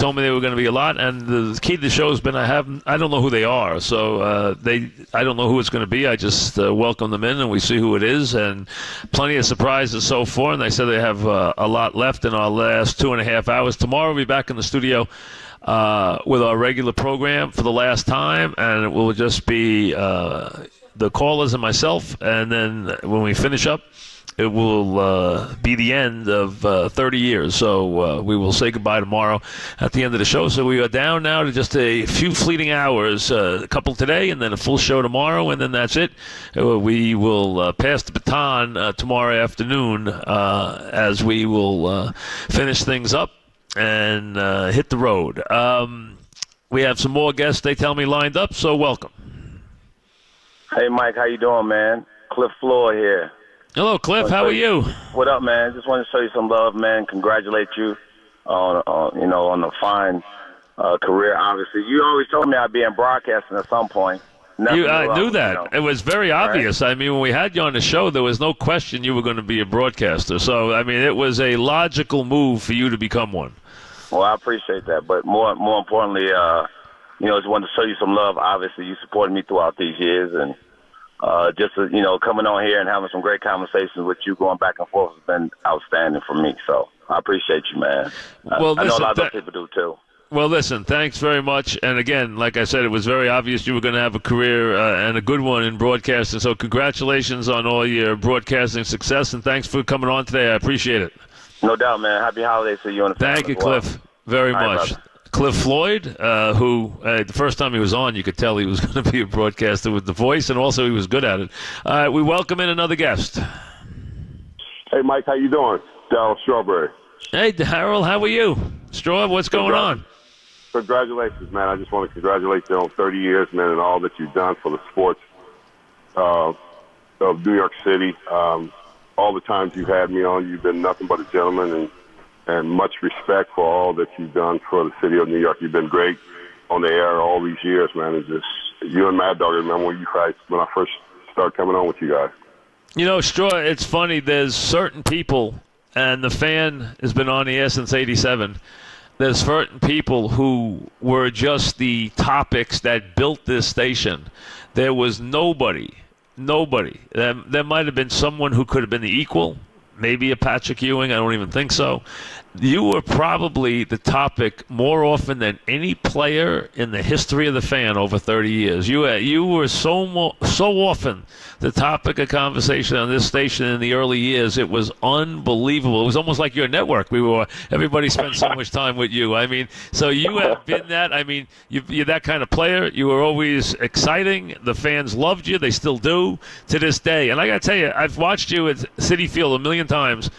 told me they were going to be a lot, and the key to the show has been I don't know who they are, so I don't know who it's going to be. I just welcome them in, and we see who it is, and plenty of surprises so far. And they said they have a lot left in our last 2.5 hours. Tomorrow we'll be back in the studio with our regular program for the last time, and it will just be the callers and myself, and then when we finish up, it will be the end of 30 years. So we will say goodbye tomorrow at the end of the show. So we are down now to just a few fleeting hours, a couple today and then a full show tomorrow, and then that's it. We will pass the baton tomorrow afternoon as we will finish things up and hit the road. We have some more guests, they tell me, lined up, so welcome. Hey, Mike, how you doing, man? Cliff Floyd here. Hello, Cliff. How are you? What up, man? Just want to show you some love, man. Congratulate you on a fine career. Obviously, you always told me I'd be in broadcasting at some point. I knew that. It was very obvious. Right? I mean, when we had you on the show, there was no question you were going to be a broadcaster. So, I mean, it was a logical move for you to become one. Well, I appreciate that. But more importantly, just wanted to show you some love. Obviously, you supported me throughout these years, and coming on here and having some great conversations with you, going back and forth, has been outstanding for me. So I appreciate you, man. Well, I know a lot of other people do too. Well, listen, thanks very much. And again, like I said, it was very obvious you were going to have a career and a good one in broadcasting. So congratulations on all your broadcasting success, and thanks for coming on today. I appreciate it. No doubt, man. Happy holidays to you and the family. Thank you, Cliff, very much. Brother. Cliff Floyd, who the first time he was on, you could tell he was going to be a broadcaster with the voice, and also he was good at it. We welcome in another guest. Hey, Mike, how you doing? Darryl Strawberry. Hey, Darryl, how are you? Straw, what's going on? Congratulations, man. I just want to congratulate you on 30 years, man, and all that you've done for the sports of New York City. All the times you've had me on, you've been nothing but a gentleman, and much respect for all that you've done for the city of New York. You've been great on the air all these years, man. It's just you and Mad Dog. I remember when I first started coming on with you guys. You know, Straw, it's funny. There's certain people, and the fan has been on the air since '87. There's certain people who were just the topics that built this station. There was nobody. There might have been someone who could have been the equal. Maybe a Patrick Ewing. I don't even think so. You were probably the topic more often than any player in the history of the fan over 30 years. You were so often the topic of conversation on this station in the early years. It was unbelievable. It was almost like your network. Everybody spent so much time with you. I mean, so you have been that. I mean, you're that kind of player. You were always exciting. The fans loved you. They still do to this day. And I got to tell you, I've watched you at Citi Field 1,000,000 times.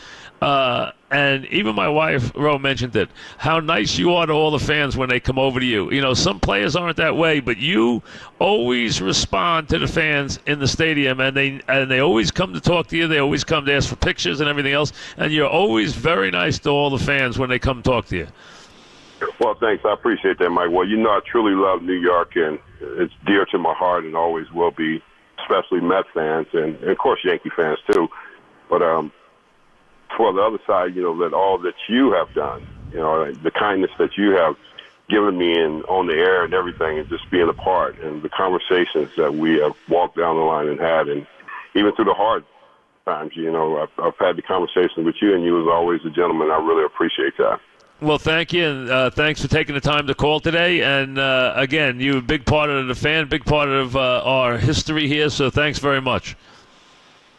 And even my wife, Ro, mentioned it, how nice you are to all the fans when they come over to you. You know, some players aren't that way, but you always respond to the fans in the stadium, and they always come to talk to you. They always come to ask for pictures and everything else, and you're always very nice to all the fans when they come talk to you. Well, thanks. I appreciate that, Mike. Well, I truly love New York, and it's dear to my heart and always will be, especially Mets fans and of course, Yankee fans, too. But for the other side, that all that you have done, the kindness that you have given me on the air and everything, and just being a part, and the conversations that we have walked down the line and had, and even through the hard times, I've had the conversation with you, and you was always a gentleman. I really appreciate that. Well, thank you, and thanks for taking the time to call today. And again, you're a big part of the fan, big part of our history here, so thanks very much.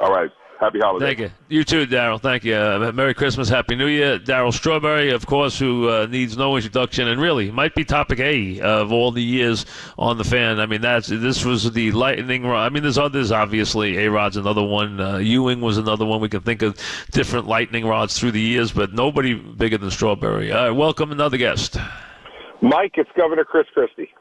All right. Happy holidays. Thank you. You too, Darryl. Thank you. Merry Christmas, Happy New Year. Darryl Strawberry, of course, who needs no introduction, and really might be topic A of all the years on the fan. I mean, this was the lightning rod. I mean, there's others, obviously. A-Rod's another one. Ewing was another one. We can think of different lightning rods through the years, but nobody bigger than Strawberry. All right, welcome another guest. Mike, it's Governor Christie.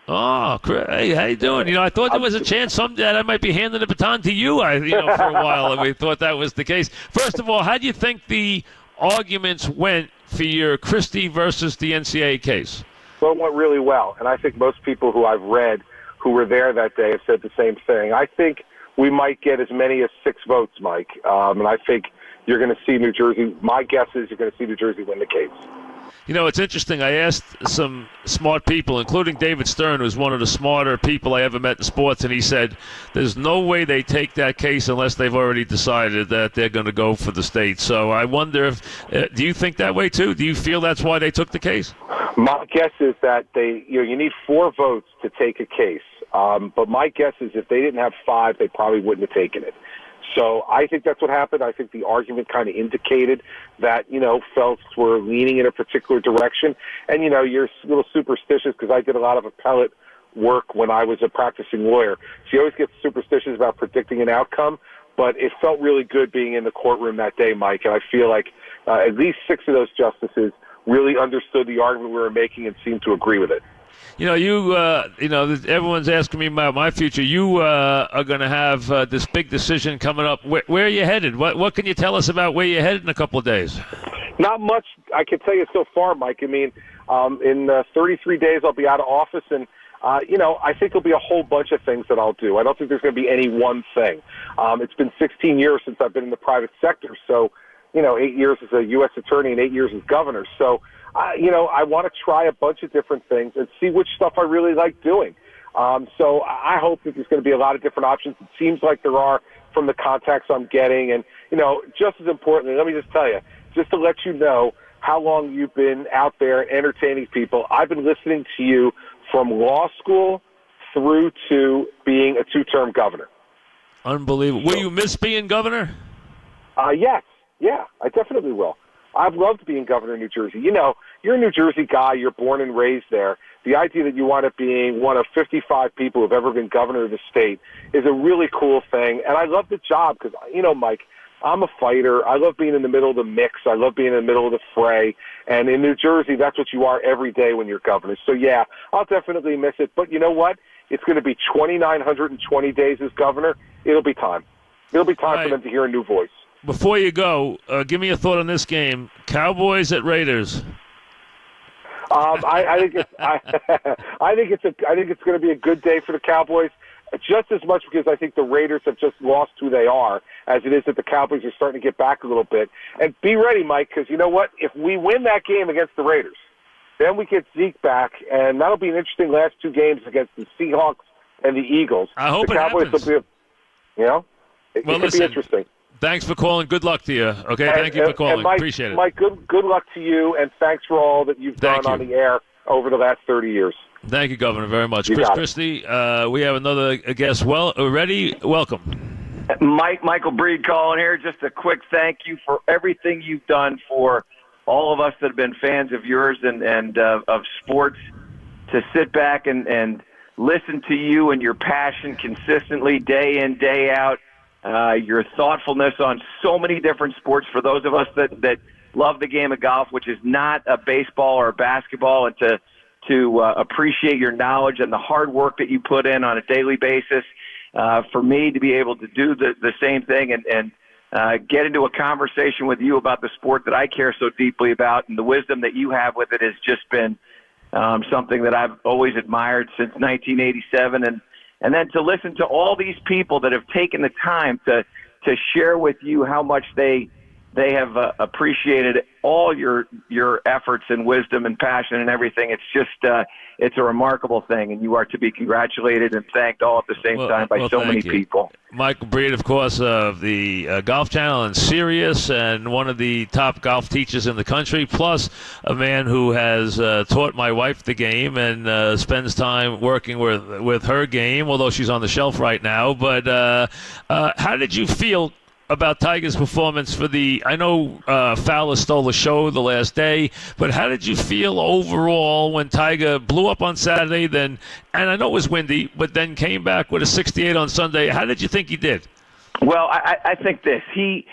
Oh, hey, how you doing? I thought there was a chance that I might be handing the baton to you, for a while, and we thought that was the case. First of all, how do you think the arguments went for your Christie versus the NCAA case? Well, it went really well, and I think most people who I've read who were there that day have said the same thing. I think we might get as many as 6 votes, Mike, and I think you're going to see New Jersey. My guess is you're going to see New Jersey win the case. You know, it's interesting. I asked some smart people, including David Stern, who's one of the smarter people I ever met in sports, and he said there's no way they take that case unless they've already decided that they're going to go for the state. So I wonder if do you think that way too? Do you feel that's why they took the case? My guess is that you need 4 votes to take a case. But my guess is if they didn't have 5, they probably wouldn't have taken it. So I think that's what happened. I think the argument kind of indicated that, folks were leaning in a particular direction. And, you're a little superstitious because I did a lot of appellate work when I was a practicing lawyer. So you always get superstitious about predicting an outcome. But it felt really good being in the courtroom that day, Mike. And I feel like at least 6 of those justices really understood the argument we were making and seemed to agree with it. Everyone's asking me about my future. You are going to have this big decision coming up. Where are you headed? What can you tell us about where you're headed in a couple of days? Not much I can tell you so far, Mike. I mean, in 33 days I'll be out of office, and I think there'll be a whole bunch of things that I'll do. I don't think there's going to be any one thing. It's been 16 years since I've been in the private sector, so 8 years as a U.S. attorney and 8 years as governor. So, I want to try a bunch of different things and see which stuff I really like doing. So I hope that there's going to be a lot of different options. It seems like there are from the contacts I'm getting. And, just as importantly, let me just tell you, just to let you know how long you've been out there entertaining people, I've been listening to you from law school through to being a 2-term governor. Unbelievable. Will you miss being governor? Yes. Yeah, I definitely will. I've loved being governor of New Jersey. You're a New Jersey guy. You're born and raised there. The idea that you wind up being one of 55 people who have ever been governor of the state is a really cool thing. And I love the job because, Mike, I'm a fighter. I love being in the middle of the mix. I love being in the middle of the fray. And in New Jersey, that's what you are every day when you're governor. So, yeah, I'll definitely miss it. But you know what? It's going to be 2,920 days as governor. It'll be time. It'll be time for them to hear a new voice. Before you go, give me a thought on this game. Cowboys at Raiders. I think it's going to be a good day for the Cowboys, just as much because I think the Raiders have just lost who they are, as it is that the Cowboys are starting to get back a little bit. And be ready, Mike, because you know what? If we win that game against the Raiders, then we get Zeke back, and that'll be an interesting last 2 games against the Seahawks and the Eagles. I hope the it Cowboys happens. Will be, it could be interesting. Thanks for calling. Good luck to you. Okay, thank you for calling. And Mike, appreciate it. Mike, good luck to you, and thanks for all that you've done on the air over the last 30 years. Thank you, Governor, very much. You Chris got it. Christie, we have another guest. Ready? Welcome. Michael Breed calling here. Just a quick thank you for everything you've done for all of us that have been fans of yours and of sports. To sit back and listen to you and your passion consistently, day in, day out. Your thoughtfulness on so many different sports for those of us that love the game of golf, which is not a baseball or a basketball, and to appreciate your knowledge and the hard work that you put in on a daily basis. For me to be able to do the same thing and get into a conversation with you about the sport that I care so deeply about, and the wisdom that you have with it has just been something that I've always admired since 1987. And then to listen to all these people that have taken the time to share with you how much they have appreciated all your efforts and wisdom and passion and everything. It's just it's a remarkable thing, and you are to be congratulated and thanked all at the same time by so many people. Michael Breed, of course, of the Golf Channel and Sirius, and one of the top golf teachers in the country, plus a man who has taught my wife the game and spends time working with her game, although she's on the shelf right now. But how did you feel about Tiger's performance I know Fowler stole the show the last day, but how did you feel overall when Tiger blew up on Saturday, and I know it was windy, but then came back with a 68 on Sunday? How did you think he did? Well, I think this. He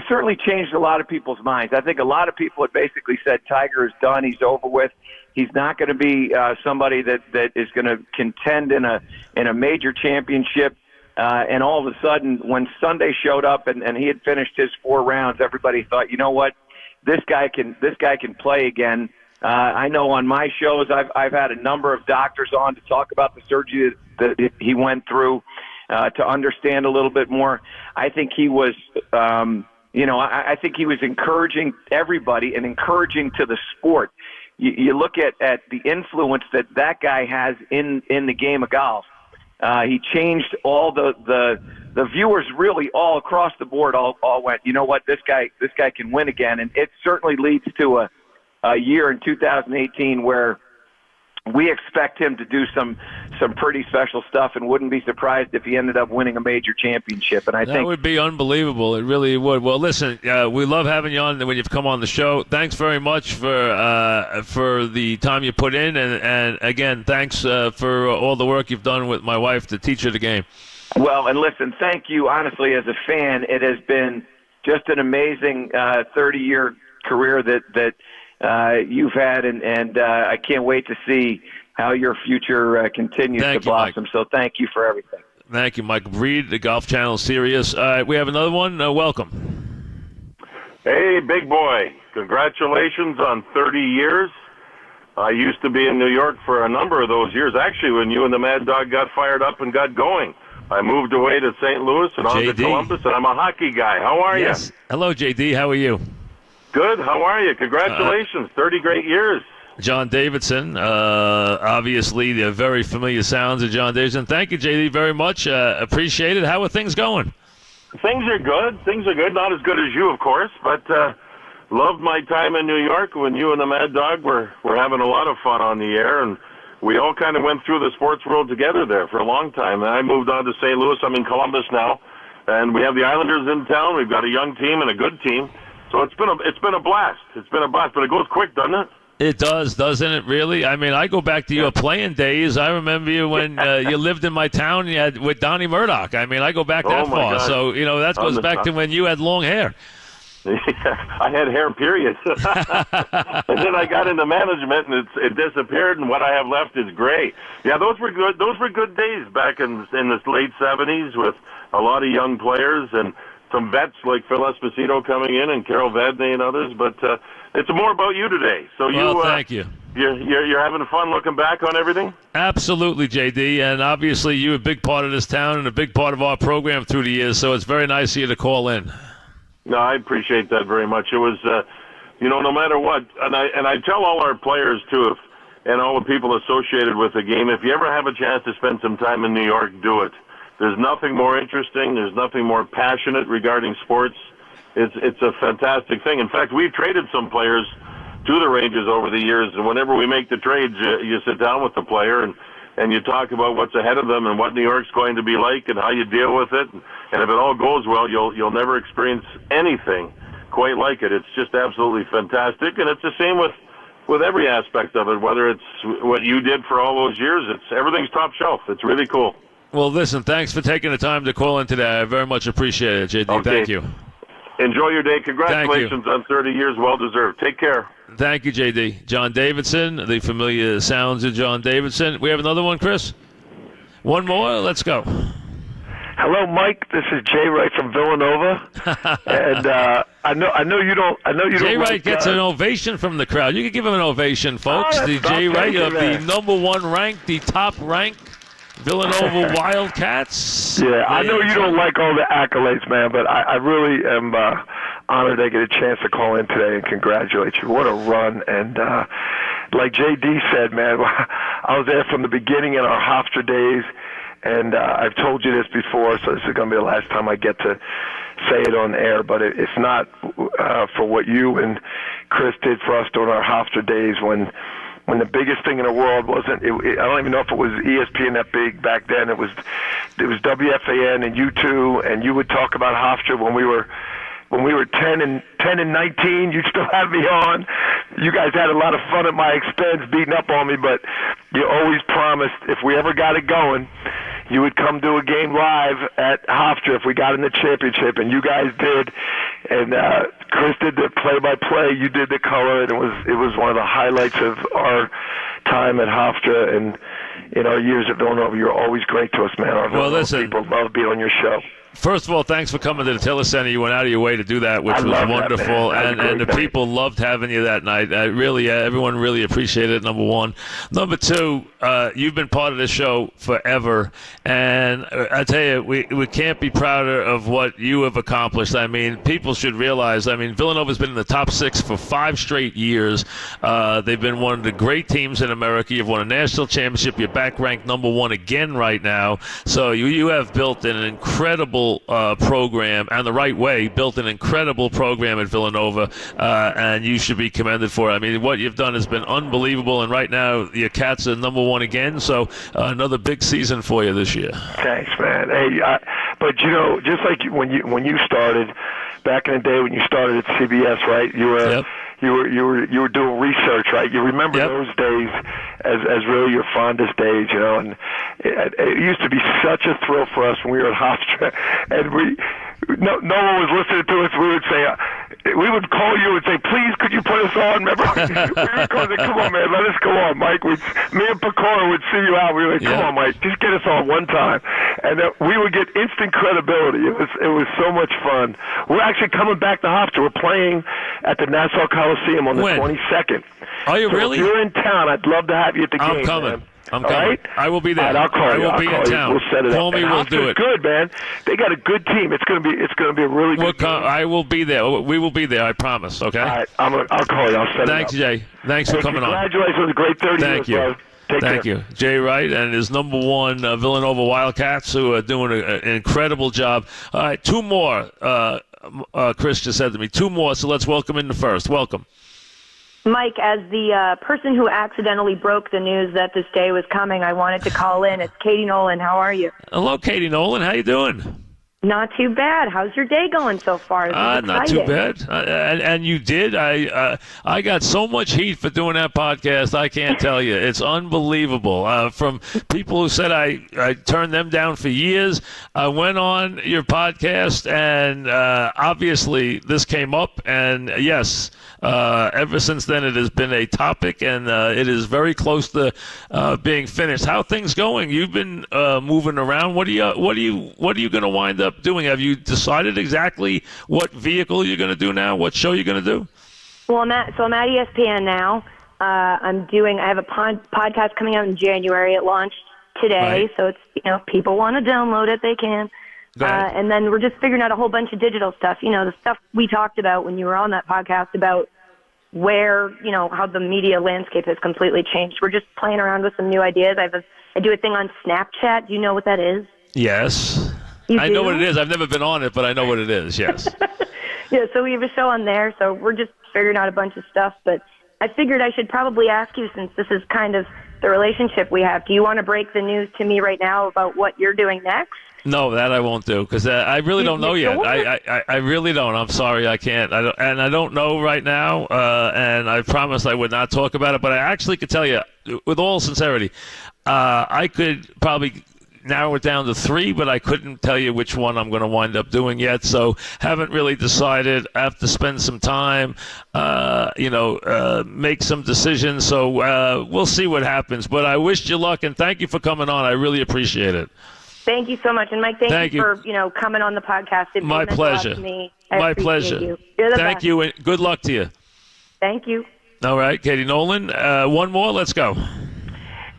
certainly changed a lot of people's minds. I think a lot of people had basically said Tiger is done, he's over with. He's not going to be somebody that is going to contend in a major championship. And all of a sudden, when Sunday showed up and he had finished his 4 rounds, everybody thought, you know what, this guy can play again. I know on my shows I've had a number of doctors on to talk about the surgery that he went through to understand a little bit more. I think he was I think he was encouraging everybody and encouraging to the sport. You look at the influence that guy has in the game of golf. He changed all the viewers really all across the board all went, you know what, this guy can win again. And it certainly leads to a year in 2018 where we expect him to do some pretty special stuff, and wouldn't be surprised if he ended up winning a major championship. And I think that would be unbelievable. It really would. Well, listen, we love having you on when you've come on the show. Thanks very much for the time you put in, and again, thanks for all the work you've done with my wife to teach her the game. Well, and listen, thank you. Honestly, as a fan, it has been just an amazing 30-year career that you've had, and I can't wait to see how your future continues to blossom. Mike. So thank you for everything. Thank you, Mike Breed, the Golf Channel Sirius. We have another one. Welcome. Hey, big boy. Congratulations on 30 years. I used to be in New York for a number of those years. Actually, when you and the Mad Dog got fired up and got going, I moved away to St. Louis and on to Columbus, and I'm a hockey guy. How are you? Hello, JD. How are you? Good. How are you? Congratulations. 30 great years. John Davidson, obviously the very familiar sounds of John Davidson. Thank you, JD, very much. Appreciate it. How are things going? Things are good. Not as good as you, of course, but loved my time in New York when you and the Mad Dog were having a lot of fun on the air, and we all kind of went through the sports world together there for a long time. And I moved on to St. Louis. I'm in Columbus now, and we have the Islanders in town. We've got a young team and a good team. So it's been a blast. It's been a blast, but it goes quick, doesn't it? It does, doesn't it, really? I mean, I go back to your playing days. I remember you when you lived in my town with Donnie Murdoch. I mean, I go back that far. God. So, that goes back to when you had long hair. Yeah, I had hair, period. And then I got into management, and it disappeared, and what I have left is gray. Yeah, those were good. Those were good days back in the late 70s with a lot of young players and some vets like Phil Esposito coming in and Carol Vadney and others. But it's more about you today. So thank you. You're having fun looking back on everything? Absolutely, JD. And obviously you're a big part of this town and a big part of our program through the years. So it's very nice of you to call in. No, I appreciate that very much. It was, no matter what, and I tell all our players too, and all the people associated with the game, if you ever have a chance to spend some time in New York, do it. There's nothing more interesting. There's nothing more passionate regarding sports. It's a fantastic thing. In fact, we've traded some players to the Rangers over the years, and whenever we make the trades, you sit down with the player and you talk about what's ahead of them and what New York's going to be like and how you deal with it. And if it all goes well, you'll never experience anything quite like it. It's just absolutely fantastic, and it's the same with every aspect of it. Whether it's what you did for all those years, everything's top shelf. It's really cool. Well, listen, thanks for taking the time to call in today. I very much appreciate it, JD. Okay. Thank you. Enjoy your day. Congratulations on 30 years. Well deserved. Take care. Thank you, JD. John Davidson, the familiar sounds of John Davidson. We have another one, Chris? One more? Let's go. Hello, Mike. This is Jay Wright from Villanova, and I know you don't. Jay Wright gets an ovation from the crowd. You can give him an ovation, folks. The Jay Wright of the number one ranked, the top ranked Villanova Wildcats. Yeah, I know you don't like all the accolades, man, but I really am honored I get a chance to call in today and congratulate you. What a run. And like JD said, man, I was there from the beginning in our Hofstra days, and I've told you this before, so this is going to be the last time I get to say it on air, but it's not for what you and Chris did for us during our Hofstra days when the biggest thing in the world wasn't, I don't even know if it was ESPN that big back then. It was WFAN and U2, and you would talk about Hofstra when we were 10 and 19. You'd still have me on. You guys had a lot of fun at my expense beating up on me, but you always promised if we ever got it going, you would come do a game live at Hofstra if we got in the championship, and you guys did. And Chris did the play-by-play. You did the color, and it was one of the highlights of our time at Hofstra. And in our years at Villanova, you're always great to us, man. Our Villanova people love being on your show. First of all, thanks for coming to the Tiller Center. You went out of your way to do that, which was wonderful, and the people loved having you that night. Everyone really appreciated it, number one. Number two, you've been part of the show forever, and I tell you, we can't be prouder of what you have accomplished. I mean, people should realize, Villanova's been in the top 6 for 5 straight years. They've been one of the great teams in America. You've won a national championship. You're back ranked number 1 again right now. So you have built an incredible program, and the right way, built an incredible program at Villanova, and you should be commended for it. I mean, what you've done has been unbelievable, and right now your Cats are number 1 again, so another big season for you this year. Thanks, man. Hey, but just like when you started back in the day, when you started at CBS, right? You were doing research, right? You remember those days as really your fondest days, and it used to be such a thrill for us when we were at Hofstra, and no one was listening to us. We would call you and say, please, could you put us on? Remember? We would call and say, come on, man, let us go on, Mike. Me and Pecora would see you out. We were like, come on, Mike, just get us on one time. And we would get instant credibility. It was so much fun. We're actually coming back to Hofstra. We're playing at the Nassau Coliseum on the 22nd. Are you really? If you're in town, I'd love to have you at the game. I'm coming. Man. I'm coming. Right? I will be there. All right, I'll call you. I will be in town. We'll set it Call up. me. We'll do it. Good, man. They got a good team. It's gonna be a really good game. I will be there. We will be there. I promise. Okay. All right. I'll call you. I'll set it up. Thanks, Jay. Thanks for coming on. Congratulations. Great 30 Thank years, you. bro. Thank you. Jay Wright and his number 1 Villanova Wildcats, who are doing an incredible job. All right, 2 more. Chris just said to me, 2 more. So let's welcome in the first. Welcome. Mike, as the person who accidentally broke the news that this day was coming, I wanted to call in. It's Katie Nolan. How are you? Hello, Katie Nolan. How you doing? Not too bad. How's your day going so far? Not too bad. And you did. I got so much heat for doing that podcast. I can't tell you. It's unbelievable. From people who said I turned them down for years. I went on your podcast, and obviously this came up. And yes, ever since then it has been a topic, and it is very close to being finished. How are things going? You've been moving around. What are you going to wind up doing? Have you decided exactly what vehicle you're going to do now? What show you're going to do? Well, I'm at ESPN now. I have a podcast coming out in January. It launched today, right. So it's people want to download it, they can. And then we're just figuring out a whole bunch of digital stuff. The stuff we talked about when you were on that podcast about where how the media landscape has completely changed. We're just playing around with some new ideas. I do a thing on Snapchat. Do you know what that is? Yes. I know what it is. I've never been on it, but I know what it is, yes. Yeah, so we have a show on there, so we're just figuring out a bunch of stuff. But I figured I should probably ask you, since this is kind of the relationship we have, do you want to break the news to me right now about what you're doing next? No, that I won't do, because I really don't know yet. I really don't. I'm sorry, I can't. I don't know right now, and I promised I would not talk about it. But I actually could tell you, with all sincerity, I could probably narrow it down to 3, but I couldn't tell you which one I'm going to wind up doing yet. So haven't really decided. I have to spend some time, make some decisions. So we'll see what happens. But I wish you luck, and thank you for coming on. I really appreciate it. Thank you so much. And Mike, thank you for coming on the podcast. It My pleasure. To me. My pleasure. You. You're the Thank best. you, and good luck to you. Thank you. All right, Katie Nolan. One more. Let's go.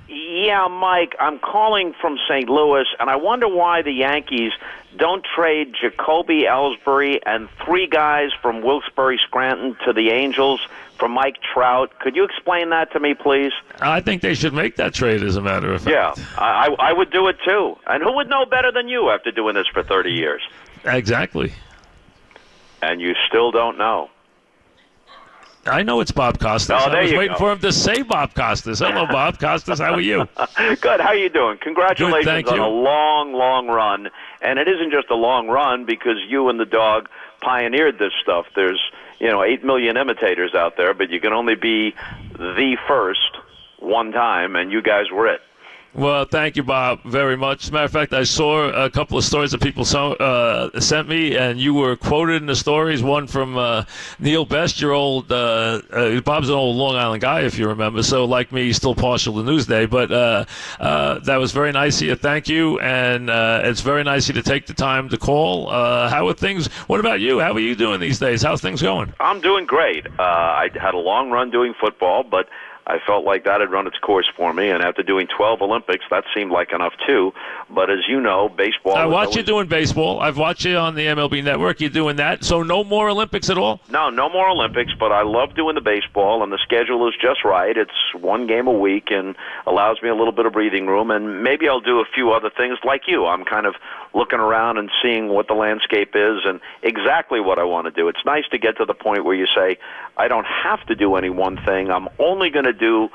Yeah, Mike, I'm calling from St. Louis, and I wonder why the Yankees don't trade Jacoby Ellsbury and 3 guys from Wilkes-Barre Scranton to the Angels for Mike Trout. Could you explain that to me, please? I think they should make that trade, as a matter of fact. Yeah, I would do it, too. And who would know better than you after doing this for 30 years? Exactly. And you still don't know. I know it's Bob Costas. I was waiting for him to say Bob Costas. Hello, Bob Costas. How are you? Good. How are you doing? Congratulations Good, on a long, long run. And it isn't just a long run because you and the dog pioneered this stuff. There's, 8 million imitators out there, but you can only be the first one time, and you guys were it. Well, thank you, Bob, very much. As a matter of fact, I saw a couple of stories that people sent me, and you were quoted in the stories. One from Neil Best, your old Bob's an old Long Island guy, if you remember. So, like me, he's still partial to Newsday. But that was very nice of you. Thank you, and it's very nice of you to take the time to call. How are things? What about you? How are you doing these days? How's things going? I'm doing great. I had a long run doing football, but I felt like that had run its course for me, and after doing 12 Olympics, that seemed like enough too. But as you know, baseball... I watch you doing baseball. I've watched you on the MLB Network. You're doing that. So no more Olympics at all? No more Olympics, but I love doing the baseball, and the schedule is just right. It's one game a week and allows me a little bit of breathing room, and maybe I'll do a few other things like you. I'm kind of looking around and seeing what the landscape is and exactly what I want to do. It's nice to get to the point where you say, I don't have to do any one thing. I'm only going to do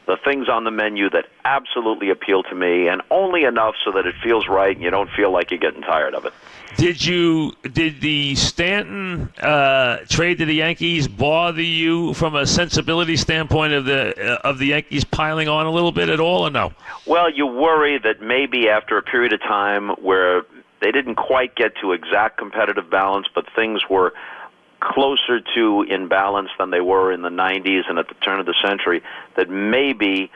the things on the menu that absolutely appeal to me, and only enough so that it feels right and you don't feel like you're getting tired of it. Did the Stanton trade to the Yankees bother you from a sensibility standpoint of the Yankees piling on a little bit at all, or no? Well, you worry that maybe after a period of time where they didn't quite get to exact competitive balance, but things were closer to in balance than they were in the 90s and at the turn of the century, that maybe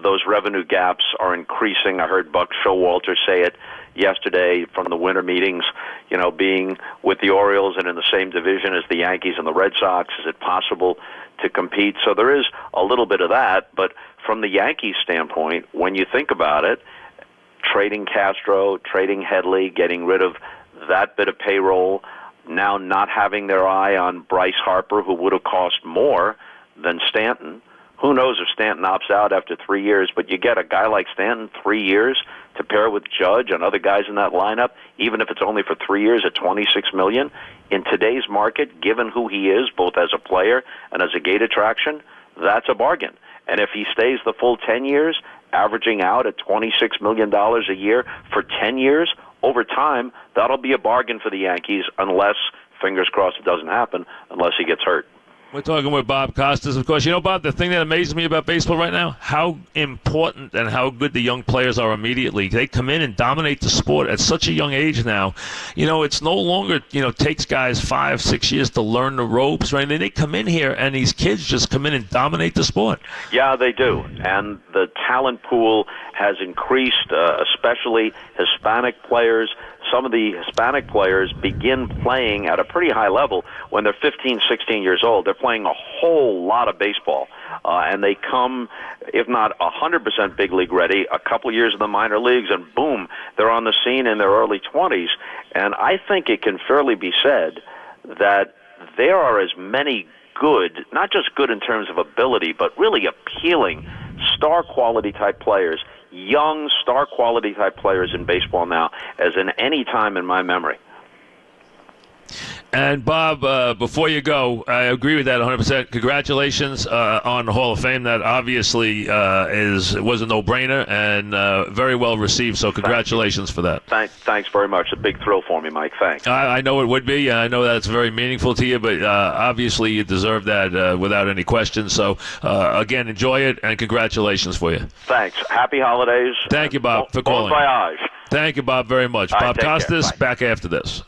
those revenue gaps are increasing. I heard Buck Showalter say it yesterday from the winter meetings, being with the Orioles and in the same division as the Yankees and the Red Sox, is it possible to compete? So there is a little bit of that, but from the Yankees standpoint, when you think about it, trading Castro, trading Headley, getting rid of that bit of payroll, now not having their eye on Bryce Harper, who would have cost more than Stanton. Who knows if Stanton opts out after 3 years, but you get a guy like Stanton, 3 years, to pair with Judge and other guys in that lineup, even if it's only for 3 years at $26 million. In today's market, given who he is, both as a player and as a gate attraction, that's a bargain. And if he stays the full 10 years, averaging out at $26 million a year for 10 years, over time, that'll be a bargain for the Yankees unless, fingers crossed it doesn't happen, unless he gets hurt. We're talking with Bob Costas, of course. Bob, the thing that amazes me about baseball right now, how important and how good the young players are immediately. They come in and dominate the sport at such a young age now. It's no longer, takes guys 5-6 years to learn the ropes, right? And they come in here, and these kids just come in and dominate the sport. Yeah, they do. And the talent pool has increased, especially Hispanic players. Some of the Hispanic players begin playing at a pretty high level when they're 15, 16 years old. They're playing a whole lot of baseball, and they come, if not 100% big league ready, a couple years in the minor leagues, and boom, they're on the scene in their early 20s. And I think it can fairly be said that there are as many good, not just good in terms of ability, but really appealing star quality type players, young star quality type players in baseball now as in any time in my memory. And Bob, before you go, I agree with that 100%. Congratulations on the Hall of Fame. That obviously was a no-brainer and very well received. So congratulations for that. Thanks very much. A big thrill for me, Mike. Thanks. I know it would be. I know that's very meaningful to you, but obviously you deserve that without any question. So again, enjoy it and congratulations for you. Thanks. Happy holidays. Thank you, Bob, for calling. Bon voyage. Thank you, Bob, very much. All right, Bob Costas, back after this.